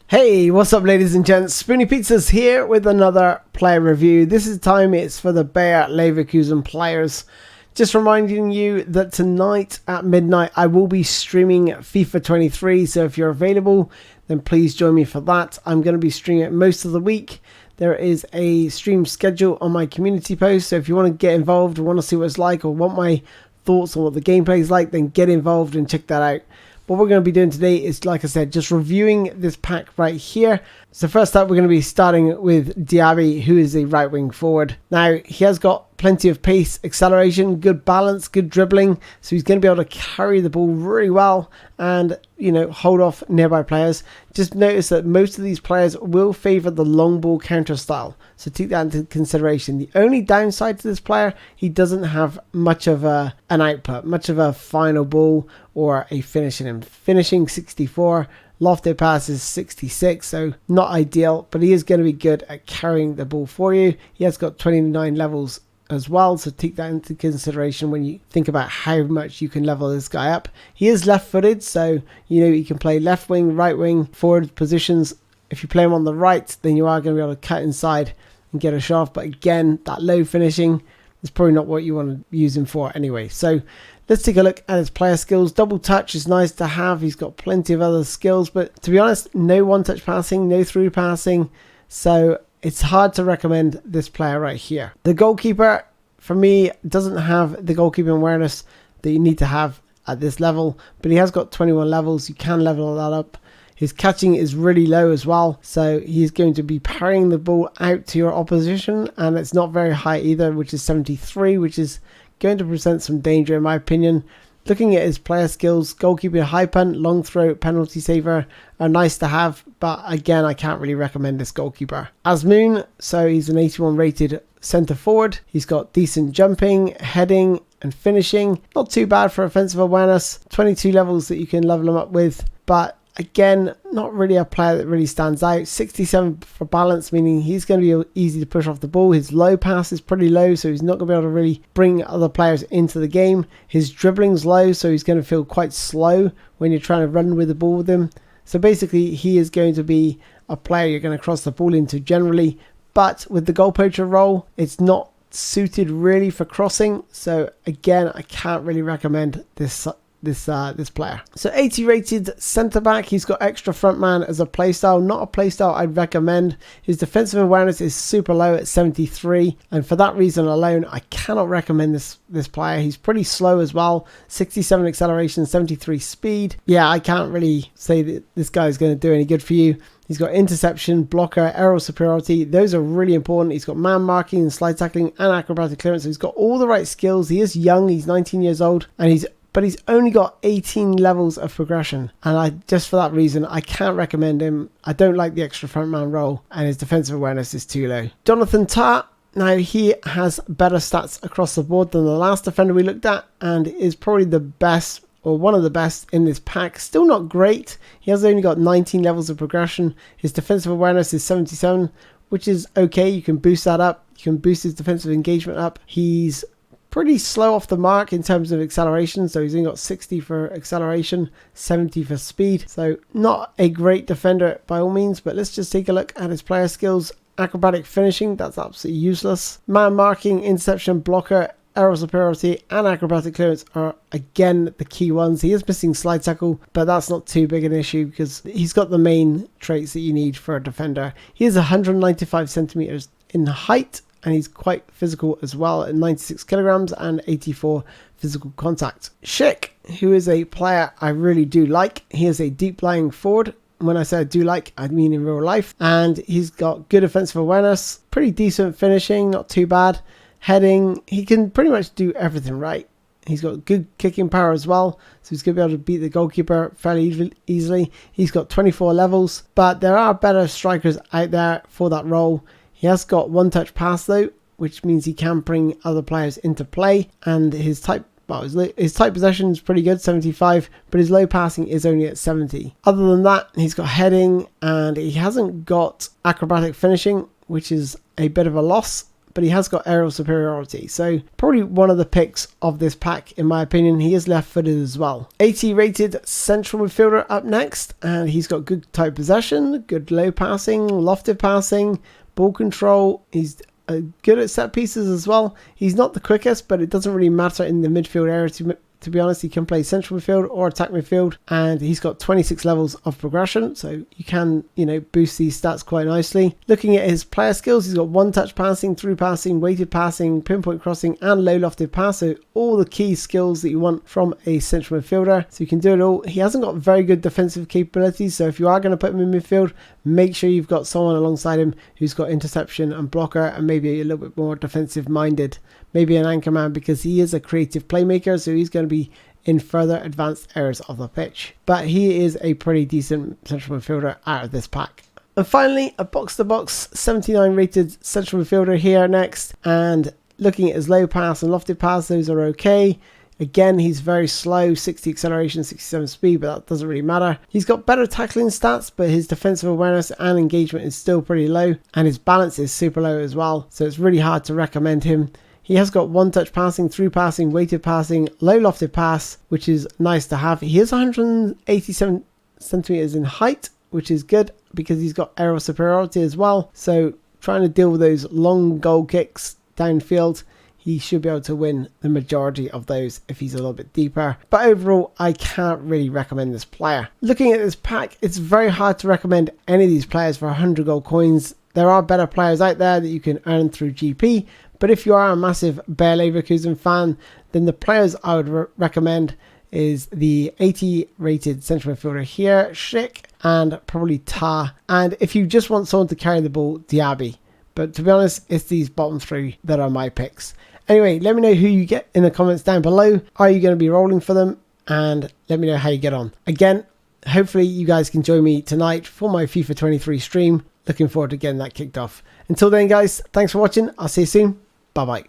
Hey, what's up ladies and gents, SpoonyPizzas here with another player review. This is time it's for the BAYER Leverkusen players. Just reminding you that tonight at midnight I will be streaming FIFA 23, so if you're available then please join me for that. I'm going to be streaming it most of the week. There is a stream schedule on my community post, so if you want to get involved or want to see what it's like or want my thoughts on what the gameplay is like, then get involved and check that out. What we're going to be doing today is, like I said, just reviewing this pack right here. So first up, we're going to be starting with Demirbay, who is a right wing forward. Now, he has got plenty of pace, acceleration, good balance, good dribbling. So he's going to be able to carry the ball really well and, you know, hold off nearby players. Just notice that most of these players will favour the long ball counter style. So take that into consideration. The only downside to this player, he doesn't have much of an output, much of a final ball or a finish in him. Finishing 64, lofted pass is 66, so not ideal, but he is going to be good at carrying the ball for you. He has got 29 levels as well, so take that into consideration when you think about how much you can level this guy up. He is left-footed, so you know he can play left wing, right wing, forward positions. If you play him on the right, then you are going to be able to cut inside and get a shot, but again, that low finishing is probably not what you want to use him for anyway. So let's take a look at his player skills. Double touch is nice to have. He's got plenty of other skills, but to be honest, no one-touch passing, no through passing. So it's hard to recommend this player right here. The goalkeeper, for me, doesn't have the goalkeeping awareness that you need to have at this level, but he has got 21 levels. You can level that up. His catching is really low as well, so he's going to be parrying the ball out to your opposition, and it's not very high either, which is 73, which is going to present some danger in my opinion. Looking at his player skills, goalkeeping, high punt, long throw, penalty saver are nice to have, but again, I can't really recommend this goalkeeper. Asmoon, so he's an 81 rated centre forward. He's got decent jumping, heading and finishing. Not too bad for offensive awareness. 22 levels that you can level him up with, but again, not really a player that really stands out. 67 for balance, meaning he's going to be easy to push off the ball. His low pass is pretty low, so he's not going to be able to really bring other players into the game. His dribbling's low, so he's going to feel quite slow when you're trying to run with the ball with him. So basically, he is going to be a player you're going to cross the ball into generally. But with the goal poacher role, it's not suited really for crossing. So again, I can't really recommend this player. So 80 rated centre back. He's got extra front man as a playstyle. Not a playstyle I'd recommend. His defensive awareness is super low at 73, and for that reason alone I cannot recommend this player. He's pretty slow as well. 67 acceleration, 73 speed. Yeah, I can't really say that this guy is going to do any good for you. He's got interception, blocker, aerial superiority. Those are really important. He's got man marking and slide tackling and acrobatic clearance. So he's got all the right skills. He is young. He's 19 years old, and he's only got 18 levels of progression, and just for that reason I can't recommend him. I don't like the extra frontman role, and his defensive awareness is too low. Jonathan Tah, now he has better stats across the board than the last defender we looked at, and is probably the best or one of the best in this pack. Still not great. He has only got 19 levels of progression. His defensive awareness is 77, which is okay. You can boost that up. You can boost his defensive engagement up. He's pretty slow off the mark in terms of acceleration, so he's only got 60 for acceleration, 70 for speed, so not a great defender by all means. But let's just take a look at his player skills. Acrobatic finishing, that's absolutely useless. Man marking, interception, blocker, aerial superiority and acrobatic clearance are again the key ones. He is missing slide tackle, but that's not too big an issue because he's got the main traits that you need for a defender. He is 195 centimeters in height, and he's quite physical as well at 96 kilograms and 84 physical contact. Schick, who is a player I really do like. He is a deep lying forward. When I say I do like, I mean in real life. And he's got good offensive awareness, pretty decent finishing, not too bad. Heading, he can pretty much do everything right. He's got good kicking power as well, so he's going to be able to beat the goalkeeper fairly easily. He's got 24 levels, but there are better strikers out there for that role. He has got one-touch pass though, which means he can bring other players into play, and his tight possession is pretty good, 75, but his low passing is only at 70. Other than that, he's got heading, and he hasn't got acrobatic finishing, which is a bit of a loss, but he has got aerial superiority. So probably one of the picks of this pack, in my opinion. He is left-footed as well. 80 rated central midfielder up next, and he's got good tight possession, good low passing, lofted passing, ball control. He's good at set pieces as well. He's not the quickest, but it doesn't really matter in the midfield area to be honest. He can play central midfield or attack midfield, and he's got 26 levels of progression, so you can, boost these stats quite nicely. Looking at his player skills, he's got one touch passing, through passing, weighted passing, pinpoint crossing, and low lofted pass. So all the key skills that you want from a central midfielder. So you can do it all. He hasn't got very good defensive capabilities, so if you are going to put him in midfield, make sure you've got someone alongside him who's got interception and blocker, and maybe a little bit more defensive minded. Maybe an anchor man, because he is a creative playmaker, so he's going to be in further advanced areas of the pitch. But he is a pretty decent central midfielder out of this pack. And finally, a box-to-box 79 rated central midfielder here next. And looking at his low pass and lofted pass, those are okay. Again, he's very slow, 60 acceleration, 67 speed, but that doesn't really matter. He's got better tackling stats, but his defensive awareness and engagement is still pretty low. And his balance is super low as well, so it's really hard to recommend him. He has got one touch passing, through passing, weighted passing, low lofted pass, which is nice to have. He is 187 centimeters in height, which is good because he's got aerial superiority as well. So trying to deal with those long goal kicks downfield, he should be able to win the majority of those if he's a little bit deeper. But overall, I can't really recommend this player. Looking at this pack, it's very hard to recommend any of these players for 100 gold coins. There are better players out there that you can earn through GP. But if you are a massive Bayer Leverkusen fan, then the players I would recommend is the 80 rated central midfielder here, Schick, and probably Ta. And if you just want someone to carry the ball, Diaby. But to be honest, it's these bottom three that are my picks. Anyway, let me know who you get in the comments down below. Are you going to be rolling for them? And let me know how you get on. Again, hopefully you guys can join me tonight for my FIFA 23 stream. Looking forward to getting that kicked off. Until then, guys, thanks for watching. I'll see you soon. Bye-bye.